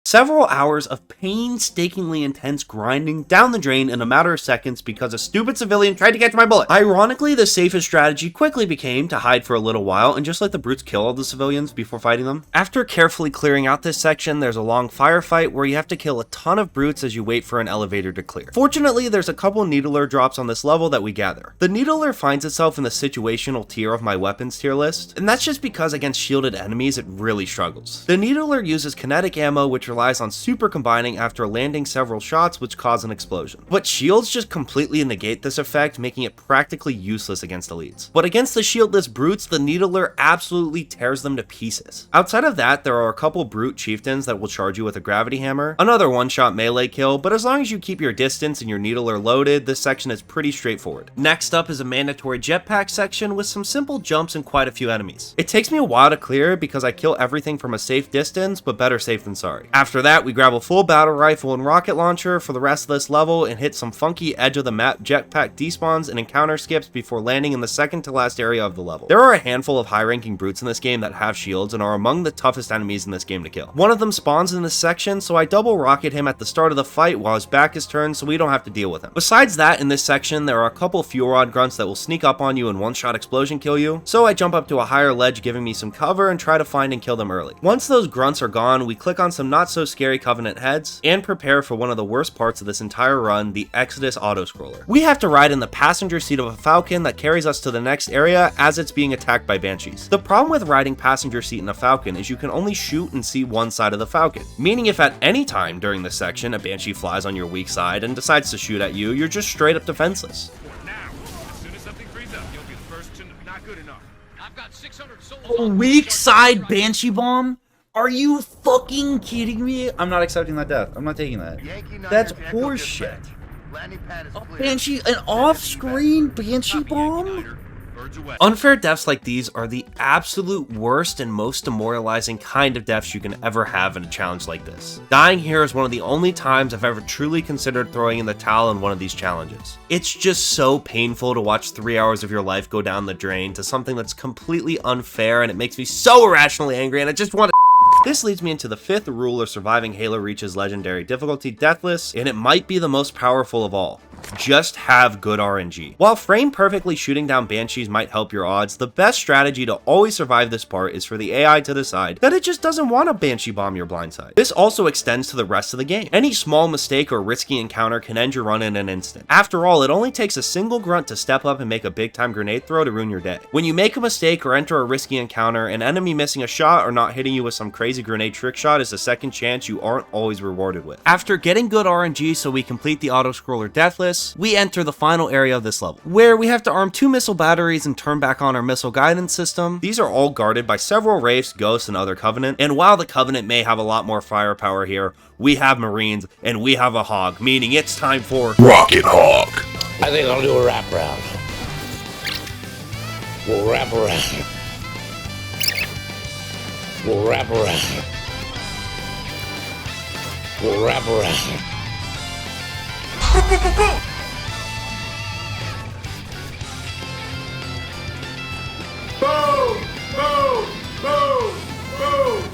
Several hours of painstakingly intense grinding down the drain in a matter of seconds because a stupid civilian tried to catch my bullet. Ironically, the safest strategy quickly became to hide for a little while and just let the brutes kill all the civilians before fighting them. After carefully clearing out this section, there's a long firefight where you have to kill a ton of brutes as you wait for an elevator to clear. Fortunately, there's a couple needler drops on this level that we gather. The needler finds itself in the situational tier of my weapons tier list, and that's just because against shielded enemies it really struggles. The needler uses kinetic ammo which relies on super combining after landing several shots which cause an explosion. But shields just completely negate this effect, making it practically useless against elites. But against the shieldless brutes, the needler absolutely tears them to pieces. Outside of that, there are a couple brute chieftains that will charge you with a gravity hammer, another one-shot melee kill, but as long as you keep your distance and your needler loaded, this section is pretty straightforward. Next up is a mandatory jetpack section with some simple jumps and quite a few enemies. It takes me a while to clear because I kill everything from a safe distance, but better safe than sorry. After that, we grab a full battle rifle and rocket launcher for the rest of this level and hit some funky edge of the map jetpack despawns and encounter skips before landing in the second to last area of the level. There are a handful of high-ranking brutes in this game that have shields and are among the toughest enemies in this game to kill. One of them spawns in this section, so I double rocket him at the start of the fight while his back is turned so we don't have to deal with him. Besides that, in this section, there are a couple fuel rod grunts that will sneak up on you and one-shot explosion kill you, so I jump up to a higher ledge giving me some cover and try to find and kill them early. Once those grunts are gone, we click on some not so scary Covenant heads and prepare for one of the worst parts of this entire run, the Exodus auto-scroller. We have to ride in the passenger seat of a Falcon that carries us to the next area as it's being attacked by Banshees. The problem with riding passenger seat in a Falcon is you can only shoot and see one side of the Falcon, meaning if at any time during this section a Banshee flies on your weak side and decides to shoot at you, you're just straight up defenseless. A weak side Banshee bomb? Are you fucking kidding me? I'm not accepting that death. I'm not taking that. That's horseshit. Banshee, an off-screen Banshee bomb? Unfair deaths like these are the absolute worst and most demoralizing kind of deaths you can ever have in a challenge like this. Dying here is one of the only times I've ever truly considered throwing in the towel in one of these challenges. It's just so painful to watch 3 hours of your life go down the drain to something that's completely unfair, and it makes me so irrationally angry and I just want to. This leads me into the 5th rule of surviving Halo Reach's legendary difficulty, Deathless, and it might be the most powerful of all. Just have good RNG. While frame perfectly shooting down Banshees might help your odds, the best strategy to always survive this part is for the AI to decide that it just doesn't want to Banshee bomb your blind side. This also extends to the rest of the game. Any small mistake or risky encounter can end your run in an instant. After all, it only takes a single grunt to step up and make a big time grenade throw to ruin your day. When you make a mistake or enter a risky encounter, an enemy missing a shot or not hitting you with some crazy grenade trick shot is a second chance you aren't always rewarded with. After getting good RNG so we complete the auto-scroller deathless, we enter the final area of this level, where we have to arm 2 missile batteries and turn back on our missile guidance system. These are all guarded by several Wraiths, Ghosts, and other Covenant, and while the Covenant may have a lot more firepower here, we have Marines, and we have a Hog, meaning it's time for Rocket Hog. I think I'll do a wrap round. We'll wrap around. We'll wrap around. We'll wrap around. Boom! Boom! Boom! Boom!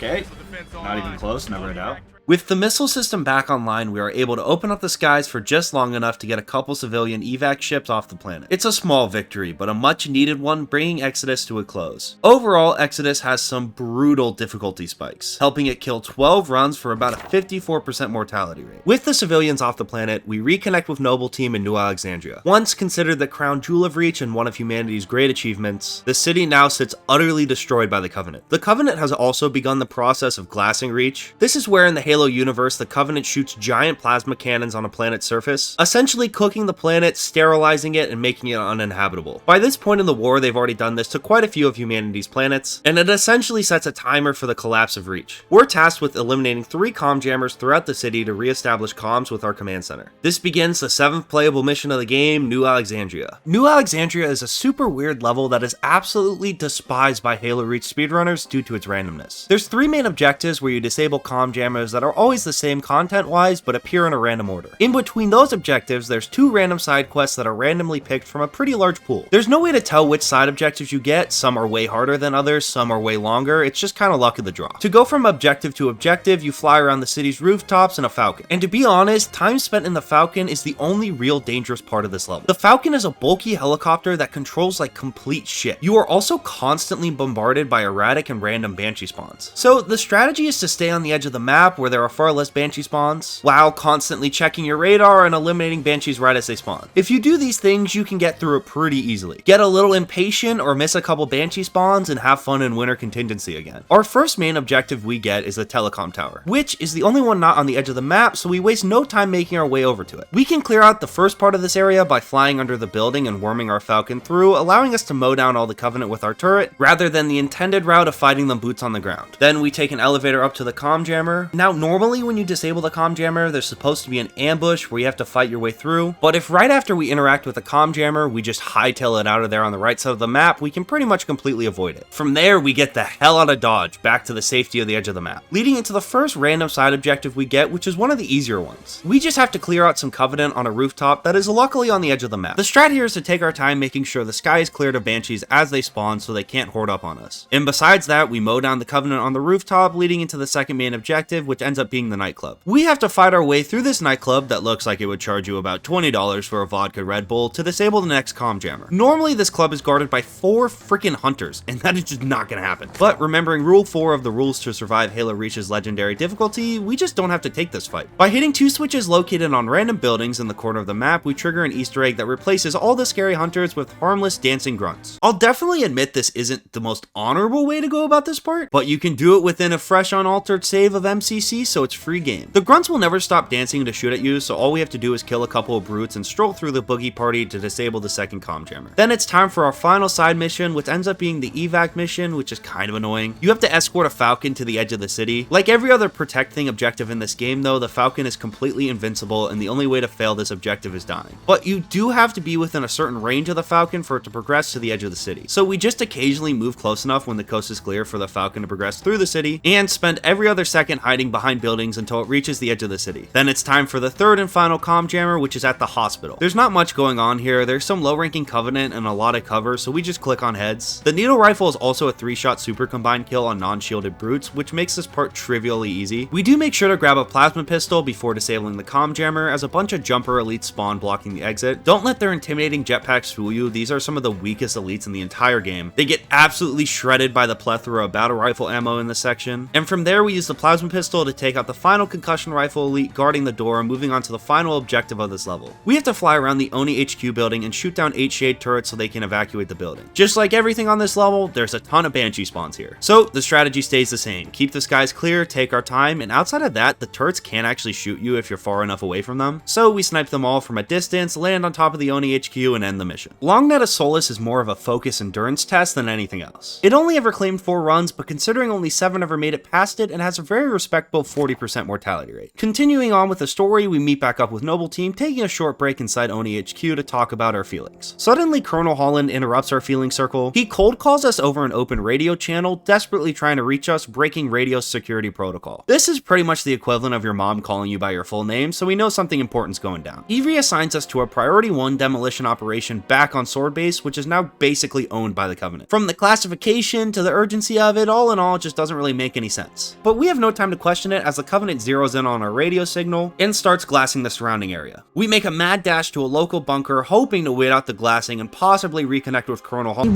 okay. Not even close, never a doubt. With the missile system back online, we are able to open up the skies for just long enough to get a couple civilian evac ships off the planet. It's a small victory, but a much needed one, bringing Exodus to a close. Overall, Exodus has some brutal difficulty spikes, helping it kill 12 runs for about a 54% mortality rate. With the civilians off the planet, we reconnect with Noble Team in New Alexandria. Once considered the crown jewel of Reach and one of humanity's great achievements, the city now sits utterly destroyed by the Covenant. The Covenant has also begun the process of glassing Reach. This is where in the Halo universe, the Covenant shoots giant plasma cannons on a planet's surface, essentially cooking the planet, sterilizing it, and making it uninhabitable. By this point in the war, they've already done this to quite a few of humanity's planets, and it essentially sets a timer for the collapse of Reach. We're tasked with eliminating 3 comm jammers throughout the city to re-establish comms with our command center. This begins the 7th playable mission of the game, New Alexandria. New Alexandria is a super weird level that is absolutely despised by Halo Reach speedrunners due to its randomness. There's 3 main objectives where you disable comm jammers that are always the same content-wise, but appear in a random order. In between those objectives, there's 2 random side quests that are randomly picked from a pretty large pool. There's no way to tell which side objectives you get, some are way harder than others, some are way longer, it's just kind of luck of the draw. To go from objective to objective, you fly around the city's rooftops in a Falcon. And to be honest, time spent in the Falcon is the only real dangerous part of this level. The Falcon is a bulky helicopter that controls like complete shit. You are also constantly bombarded by erratic and random Banshee spawns. So the strategy is to stay on the edge of the map where there are far less Banshee spawns, while constantly checking your radar and eliminating Banshees right as they spawn. If you do these things, you can get through it pretty easily. Get a little impatient or miss a couple Banshee spawns and have fun in winter contingency again. Our first main objective we get is the telecom tower, which is the only one not on the edge of the map, so we waste no time making our way over to it. We can clear out the first part of this area by flying under the building and worming our Falcon through, allowing us to mow down all the Covenant with our turret, rather than the intended route of fighting them boots on the ground. Then we take an elevator up to the comm jammer. Now normally when you disable the comm jammer, there's supposed to be an ambush where you have to fight your way through, but if right after we interact with the comm jammer, we just hightail it out of there on the right side of the map, we can pretty much completely avoid it. From there, we get the hell out of Dodge, back to the safety of the edge of the map, leading into the first random side objective we get, which is one of the easier ones. We just have to clear out some Covenant on a rooftop that is luckily on the edge of the map. The strat here is to take our time making sure the sky is cleared of Banshees as they spawn so they can't horde up on us. And besides that, we mow down the Covenant on the rooftop, leading into the second main objective, which ends up being the nightclub. We have to fight our way through this nightclub that looks like it would charge you about $20 for a vodka Red Bull to disable the next comm jammer. Normally this club is guarded by 4 freaking hunters, and that is just not gonna happen. But remembering rule 4 of the rules to survive Halo Reach's legendary difficulty, we just don't have to take this fight. By hitting 2 switches located on random buildings in the corner of the map, we trigger an Easter egg that replaces all the scary hunters with harmless dancing grunts. I'll definitely admit this isn't the most honorable way to go about this part, but you can do it within a fresh unaltered save of MCC, so it's free game. The grunts will never stop dancing to shoot at you, so all we have to do is kill a couple of brutes and stroll through the boogie party to disable the second comm jammer. Then it's time for our final side mission, which ends up being the evac mission, which is kind of annoying. You have to escort a Falcon to the edge of the city. Like every other protecting objective in this game though, the Falcon is completely invincible and the only way to fail this objective is dying. But you do have to be within a certain range of the Falcon for it to progress to the edge of the city. So we just occasionally move close enough when the coast is clear for the Falcon to progress through the city, and spend every other second hiding behind behind buildings until it reaches the edge of the city. Then it's time for the third and final comm jammer, which is at the hospital. There's not much going on here. There's some low-ranking Covenant and a lot of cover, so we just click on heads. The needle rifle is also a 3-shot super combined kill on non-shielded brutes, which makes this part trivially easy. We do make sure to grab a plasma pistol before disabling the comm jammer, as a bunch of jumper elites spawn blocking the exit. Don't let their intimidating jetpacks fool you. These are some of the weakest elites in the entire game. They get absolutely shredded by the plethora of battle rifle ammo in this section. And from there, we use the plasma pistol to take out the final concussion rifle elite guarding the door, moving on to the final objective of this level. We have to fly around the Oni HQ building and shoot down 8 shade turrets so they can evacuate the building. Just like everything on this level, there's a ton of Banshee spawns here. So the strategy stays the same. Keep the skies clear, take our time, and outside of that, the turrets can't actually shoot you if you're far enough away from them. So we snipe them all from a distance, land on top of the Oni HQ, and end the mission. Long Net of Solus is more of a focus endurance test than anything else. It only ever claimed 4 runs, but considering only 7 ever made it past it, has a very respectable 40% mortality rate. Continuing on with the story, we meet back up with Noble Team, taking a short break inside Oni HQ to talk about our feelings. Suddenly, Colonel Holland interrupts our feeling circle. He cold calls us over an open radio channel, desperately trying to reach us, breaking radio security protocol. This is pretty much the equivalent of your mom calling you by your full name, so we know something important's going down. He reassigns us to a Priority 1 demolition operation back on Sword Base, which is now basically owned by the Covenant. From the classification to the urgency of it, all in all, it just doesn't really make any sense. But we have no time to question it as the Covenant zeroes in on our radio signal and starts glassing the surrounding area. We make a mad dash to a local bunker, hoping to wait out the glassing and possibly reconnect with Colonel Holland.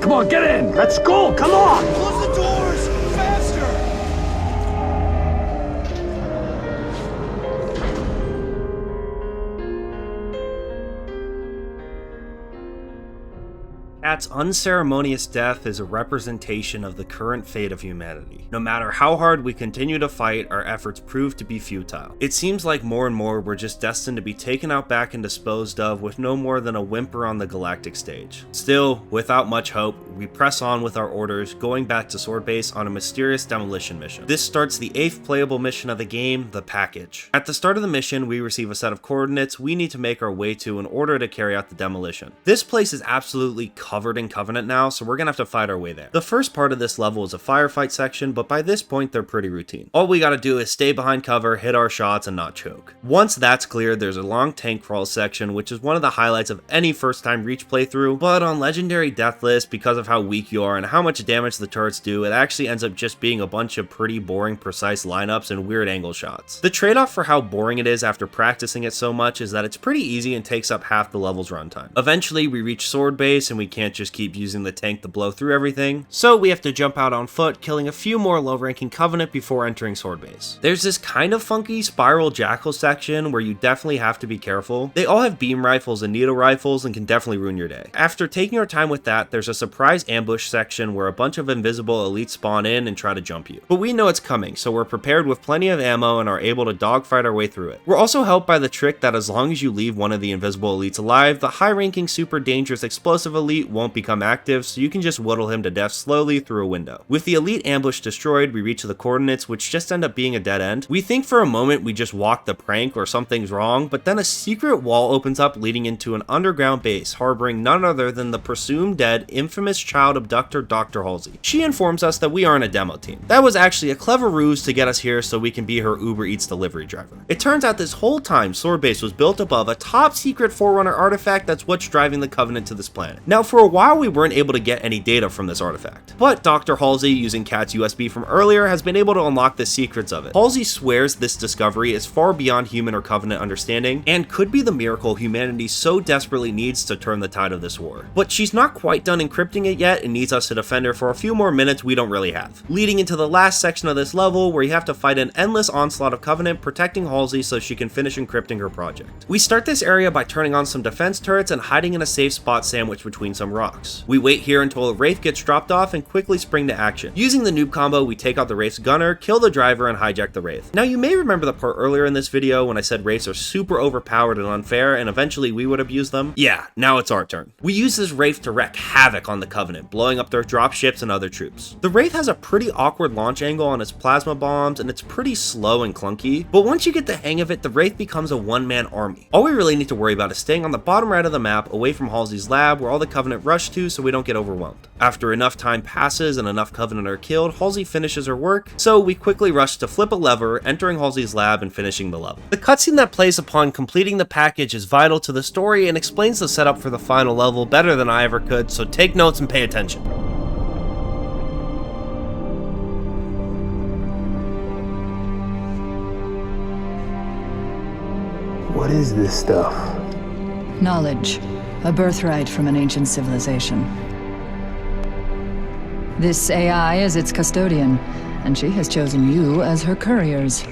Come on, get in! Let's go, come on! Close the doors! Faster! Cat's unceremonious death is a representation of the current fate of humanity. No matter how hard we continue to fight, our efforts prove to be futile. It seems like more and more we're just destined to be taken out back and disposed of with no more than a whimper on the galactic stage. Still, without much hope, we press on with our orders, going back to Sword Base on a mysterious demolition mission. This starts the 8th playable mission of the game, the package. At the start of the mission, we receive a set of coordinates we need to make our way to in order to carry out the demolition. This place is absolutely covered in Covenant now, so we're gonna have to fight our way there. The first part of this level is a firefight section, but by this point they're pretty routine. All we gotta do is stay behind cover, hit our shots, and not choke. Once that's cleared, there's a long tank crawl section, which is one of the highlights of any first time Reach playthrough, but on Legendary Death List, because of how weak you are and how much damage the turrets do, it actually ends up just being a bunch of pretty boring precise lineups and weird angle shots. The trade-off for how boring it is after practicing it so much is that it's pretty easy and takes up half the level's runtime. Eventually we reach Sword Base and we can't just keep using the tank to blow through everything, so we have to jump out on foot, killing a few more low-ranking Covenant before entering Sword Base. There's this kind of funky spiral jackal section where you definitely have to be careful. They all have beam rifles and needle rifles and can definitely ruin your day. After taking our time with that, there's a surprise ambush section where a bunch of invisible elites spawn in and try to jump you. But we know it's coming, so we're prepared with plenty of ammo and are able to dogfight our way through it. We're also helped by the trick that as long as you leave one of the invisible elites alive, the high-ranking super dangerous explosive elite won't become active, so you can just whittle him to death slowly through a window. With the elite ambush destroyed, we reach the coordinates, which just end up being a dead end. We think for a moment we just walked the prank or something's wrong, but then a secret wall opens up leading into an underground base harboring none other than the presumed dead, infamous child abductor Dr. Halsey. She informs us that we aren't a demo team. That was actually a clever ruse to get us here so we can be her Uber Eats delivery driver. It turns out this whole time Sword Base was built above a top secret Forerunner artifact that's what's driving the Covenant to this planet. Now for a while we weren't able to get any data from this artifact, but Dr. Halsey, using Cat's USB from earlier, has been able to unlock the secrets of it. Halsey swears this discovery is far beyond human or Covenant understanding and could be the miracle humanity so desperately needs to turn the tide of this war. But she's not quite done encrypting it yet and needs us to defend her for a few more minutes we don't really have, leading into the last section of this level where you have to fight an endless onslaught of Covenant protecting Halsey so she can finish encrypting her project. We start this area by turning on some defense turrets and hiding in a safe spot sandwiched between some some rocks. We wait here until a Wraith gets dropped off and quickly spring to action. Using the noob combo, we take out the Wraith's gunner, kill the driver, and hijack the Wraith. Now you may remember the part earlier in this video when I said Wraiths are super overpowered and unfair and eventually we would abuse them? Yeah, now it's our turn. We use this Wraith to wreak havoc on the Covenant, blowing up their dropships and other troops. The Wraith has a pretty awkward launch angle on its plasma bombs and it's pretty slow and clunky, but once you get the hang of it, the Wraith becomes a one-man army. All we really need to worry about is staying on the bottom right of the map away from Halsey's lab where all the Covenant rush to so we don't get overwhelmed. After enough time passes and enough Covenant are killed, Halsey finishes her work, so we quickly rush to flip a lever, entering Halsey's lab and finishing the level. The cutscene that plays upon completing the package is vital to the story and explains the setup for the final level better than I ever could, so take notes and pay attention. What is this stuff? Knowledge. A birthright from an ancient civilization. This AI is its custodian, and she has chosen you as her couriers.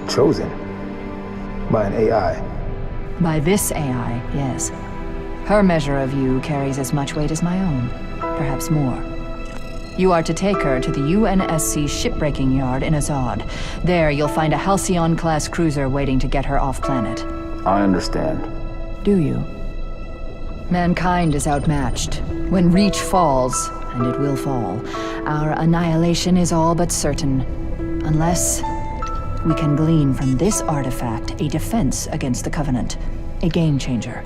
Chosen? By an AI? By this AI, yes. Her measure of you carries as much weight as my own, perhaps more. You are to take her to the UNSC shipbreaking yard in Azad. There, you'll find a Halcyon-class cruiser waiting to get her off-planet. I understand. Do you? Mankind is outmatched. When Reach falls, and it will fall, our annihilation is all but certain. Unless we can glean from this artifact a defense against the Covenant. A game-changer.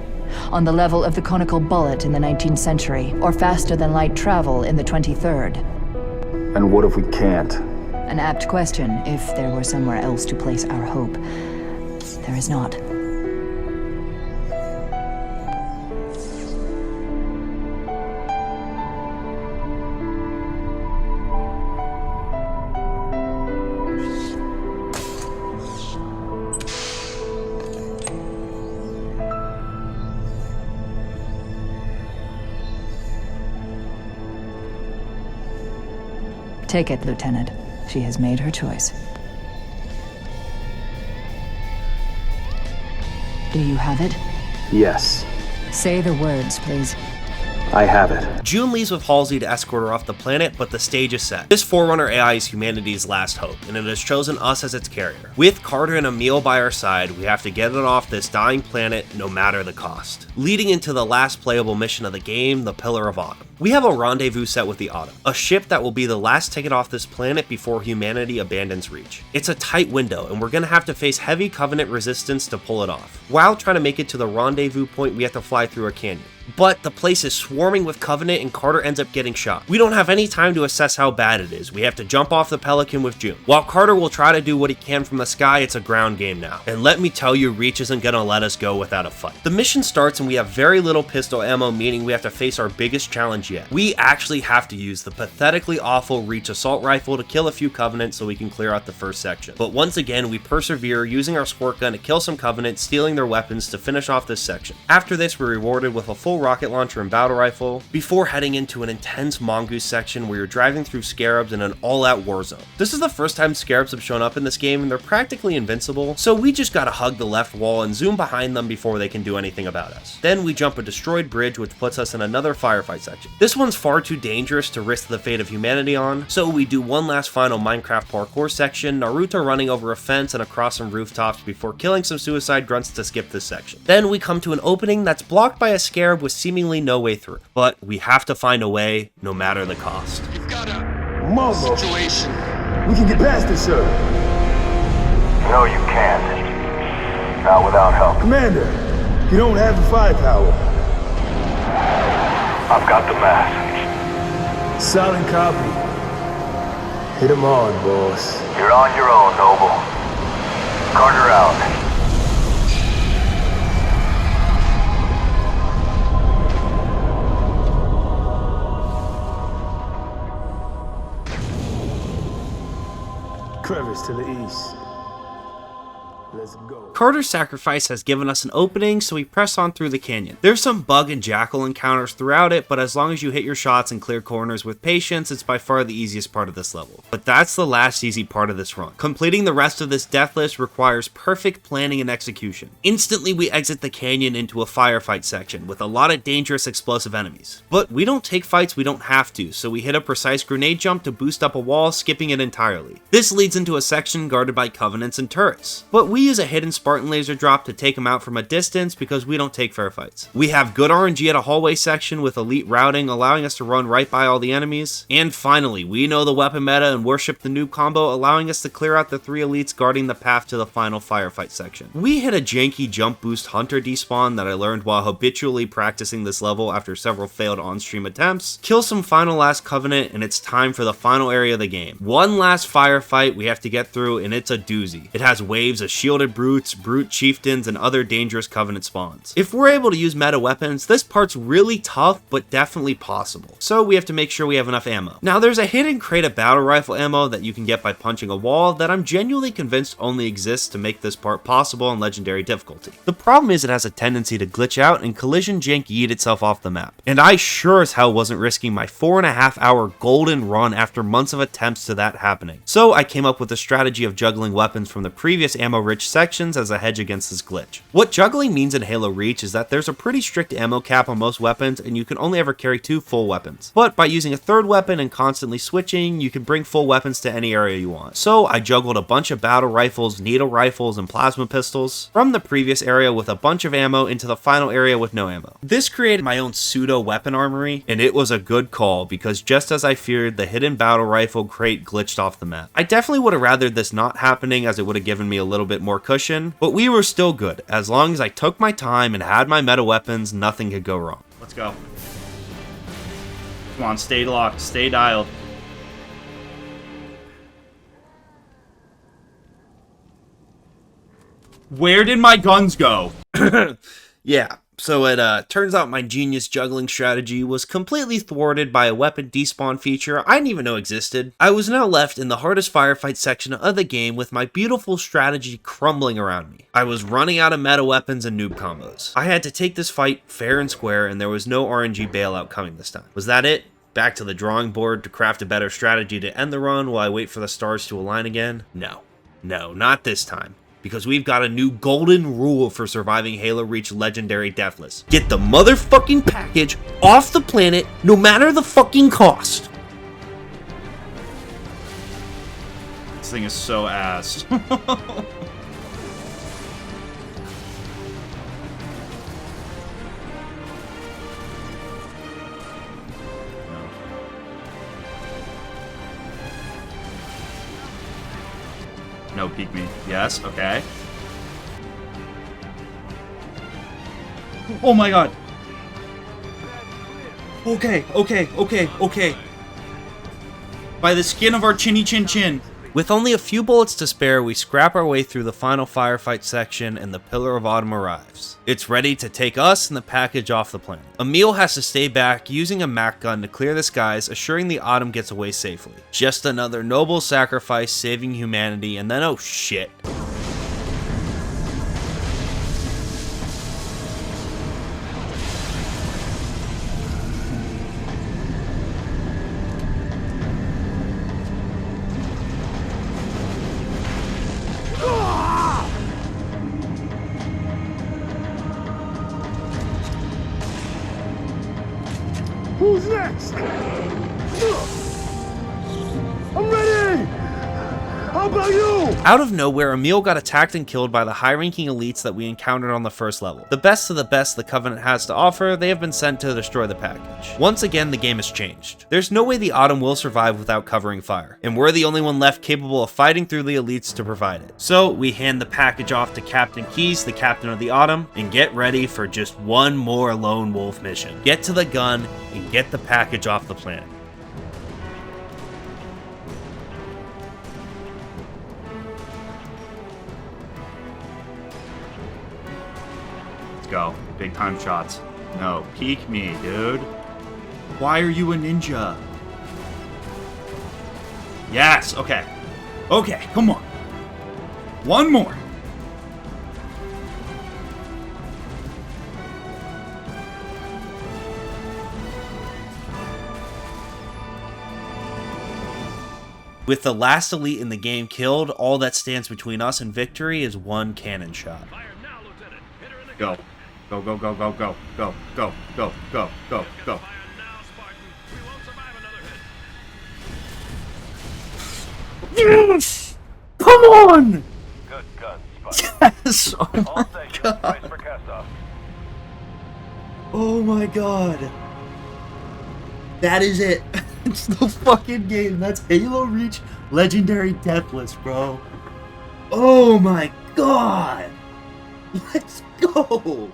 On the level of the conical bullet in the 19th century, or faster-than-light travel in the 23rd. And what if we can't? An apt question, if there were somewhere else to place our hope. There is not. Take it, Lieutenant. She has made her choice. Do you have it? Yes. Say the words, please. I have it. June leaves with Halsey to escort her off the planet, but the stage is set. This Forerunner AI is humanity's last hope, and it has chosen us as its carrier. With Carter and Emil by our side, we have to get it off this dying planet no matter the cost. Leading into the last playable mission of the game, the Pillar of Autumn. We have a rendezvous set with the Autumn, a ship that will be the last ticket off this planet before humanity abandons Reach. It's a tight window, and we're gonna have to face heavy Covenant resistance to pull it off. While trying to make it to the rendezvous point, we have to fly through a canyon. But the place is swarming with Covenant and Carter ends up getting shot. We don't have any time to assess how bad it is. We have to jump off the Pelican with June. While Carter will try to do what he can from the sky, it's a ground game now. And let me tell you, Reach isn't gonna let us go without a fight. The mission starts and we have very little pistol ammo, meaning we have to face our biggest challenge yet. We actually have to use the pathetically awful Reach assault rifle to kill a few Covenant so we can clear out the first section. But once again, we persevere using our squirt gun to kill some Covenant, stealing their weapons to finish off this section. After this, we're rewarded with a full rocket launcher and battle rifle, before heading into an intense mongoose section where you're driving through scarabs in an all-out war zone. This is the first time scarabs have shown up in this game and they're practically invincible, so we just gotta hug the left wall and zoom behind them before they can do anything about us. Then we jump a destroyed bridge which puts us in another firefight section. This one's far too dangerous to risk the fate of humanity on, so we do one last final Minecraft parkour section, Naruto running over a fence and across some rooftops before killing some suicide grunts to skip this section. Then we come to an opening that's blocked by a scarab with seemingly no way through, but we have to find a way no matter the cost. You've got a situation. We can get past this, sir. No, you can't. Not without help. Commander, you don't have the firepower. I've got the mask. Solid copy. Hit him on, boss. You're on your own, Noble. Carter out. Crevice to the east. Let's go. Carter's sacrifice has given us an opening, so we press on through the canyon. There's some bug and jackal encounters throughout it, but as long as you hit your shots and clear corners with patience, it's by far the easiest part of this level. But that's the last easy part of this run. Completing the rest of this death list requires perfect planning and execution. Instantly, we exit the canyon into a firefight section with a lot of dangerous explosive enemies. But we don't take fights we don't have to, so we hit a precise grenade jump to boost up a wall, skipping it entirely. This leads into a section guarded by covenants and turrets. But we use a hidden Spartan laser drop to take them out from a distance because we don't take fair fights. We have good RNG at a hallway section with elite routing, allowing us to run right by all the enemies. And finally, we know the weapon meta and worship the noob combo, allowing us to clear out the 3 elites guarding the path to the final firefight section. We hit a janky jump boost hunter despawn that I learned while habitually practicing this level after several failed on-stream attempts, kill some final last covenant, and it's time for the final area of the game. One last firefight we have to get through, and it's a doozy. It has waves of shielded brutes, brute chieftains, and other dangerous covenant spawns. If we're able to use meta weapons, this part's really tough, but definitely possible. So we have to make sure we have enough ammo. Now there's a hidden crate of battle rifle ammo that you can get by punching a wall that I'm genuinely convinced only exists to make this part possible on legendary difficulty. The problem is it has a tendency to glitch out and collision jank yeet itself off the map. And I sure as hell wasn't risking my 4.5 hour golden run after months of attempts to that happening. So I came up with a strategy of juggling weapons from the previous ammo-rich sections as a hedge against this glitch. What juggling means in Halo Reach is that there's a pretty strict ammo cap on most weapons and you can only ever carry 2 full weapons. But by using a 3rd weapon and constantly switching, you can bring full weapons to any area you want. So I juggled a bunch of battle rifles, needle rifles, and plasma pistols from the previous area with a bunch of ammo into the final area with no ammo. This created my own pseudo weapon armory, and it was a good call because just as I feared, the hidden battle rifle crate glitched off the map. I definitely would have rathered this not happening as it would have given me a little bit more cushion, but we were still good. As long as I took my time and had my meta weapons, nothing could go wrong. Let's go. Come on, stay locked, stay dialed. Where did my guns go? Yeah. So it turns out my genius juggling strategy was completely thwarted by a weapon despawn feature I didn't even know existed. I was now left in the hardest firefight section of the game with my beautiful strategy crumbling around me. I was running out of meta weapons and noob combos. I had to take this fight fair and square, and there was no RNG bailout coming this time. Was that it? Back to the drawing board to craft a better strategy to end the run while I wait for the stars to align again? No. No, not this time. Because we've got a new golden rule for surviving Halo Reach Legendary Deathless. Get the motherfucking package off the planet, no matter the fucking cost. This thing is so ass. No, peek me. Yes, okay. Oh my god. Okay. By the skin of our chinny chin chin. With only a few bullets to spare, we scrap our way through the final firefight section and the Pillar of Autumn arrives. It's ready to take us and the package off the planet. Emil has to stay back using a Mac gun to clear the skies, assuring the Autumn gets away safely. Just another noble sacrifice saving humanity, and then oh shit. Who's next? I'm ready! How about you? Out of nowhere, Emil got attacked and killed by the high-ranking elites that we encountered on the first level. The best of the best the Covenant has to offer, they have been sent to destroy the package. Once again, the game has changed. There's no way the Autumn will survive without covering fire, and we're the only one left capable of fighting through the elites to provide it. So we hand the package off to Captain Keyes, the captain of the Autumn, and get ready for just one more lone wolf mission. Get to the gun and get the package off the planet. Go. Big time shots. No, peek me, dude. Why are you a ninja? Yes, okay. Okay, come on. One more. With the last elite in the game killed, all that stands between us and victory is one cannon shot. Go. Go, go, go, go, go, go, go, go, go, go, go. Yes! Come on! Good gun, Yes! Oh my god. Oh my god. That is it. It's the fucking game. That's Halo Reach Legendary Deathless, bro. Oh my god. Let's go.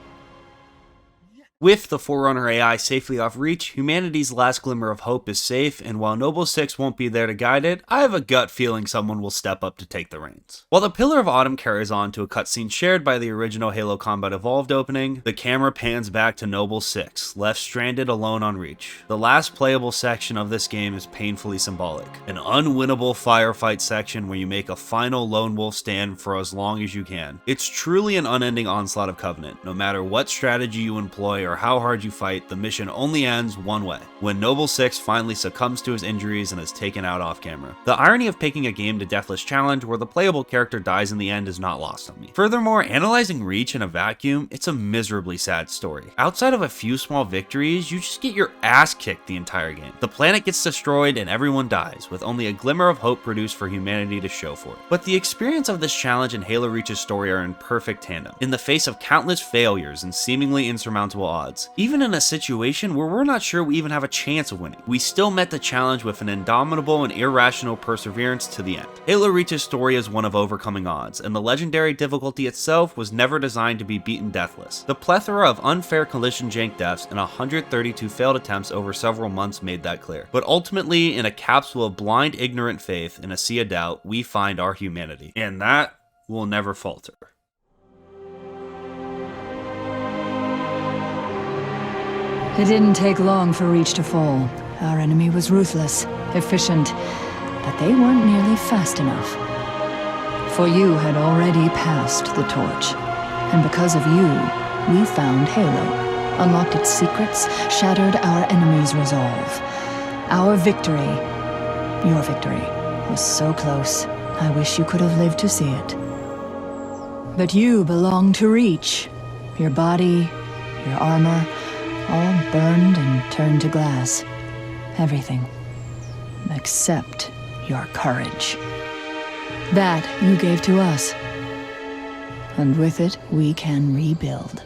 With the Forerunner AI safely off Reach, humanity's last glimmer of hope is safe, and while Noble 6 won't be there to guide it, I have a gut feeling someone will step up to take the reins. While the Pillar of Autumn carries on to a cutscene shared by the original Halo Combat Evolved opening, the camera pans back to Noble 6, left stranded alone on Reach. The last playable section of this game is painfully symbolic. An unwinnable firefight section where you make a final lone wolf stand for as long as you can. It's truly an unending onslaught of Covenant. No matter what strategy you employ or how hard you fight, the mission only ends one way, when Noble 6 finally succumbs to his injuries and is taken out off camera. The irony of picking a game to Deathless Challenge where the playable character dies in the end is not lost on me. Furthermore, analyzing Reach in a vacuum, it's a miserably sad story. Outside of a few small victories, you just get your ass kicked the entire game. The planet gets destroyed and everyone dies, with only a glimmer of hope produced for humanity to show for it. But the experience of this challenge and Halo Reach's story are in perfect tandem. In the face of countless failures and seemingly insurmountable odds, even in a situation where we're not sure we even have a chance of winning, we still met the challenge with an indomitable and irrational perseverance to the end. Halo Reach's story is one of overcoming odds, and the legendary difficulty itself was never designed to be beaten deathless. The plethora of unfair collision jank deaths and 132 failed attempts over several months made that clear. But ultimately, in a capsule of blind, ignorant faith and a sea of doubt, we find our humanity. And that will never falter. It didn't take long for Reach to fall. Our enemy was ruthless, efficient, but they weren't nearly fast enough. For you had already passed the torch, and because of you, we found Halo, unlocked its secrets, shattered our enemy's resolve. Our victory, your victory, was so close. I wish you could have lived to see it. But you belong to Reach. Your body, your armor, all burned and turned to glass. Everything. Except your courage. That you gave to us. And with it, we can rebuild.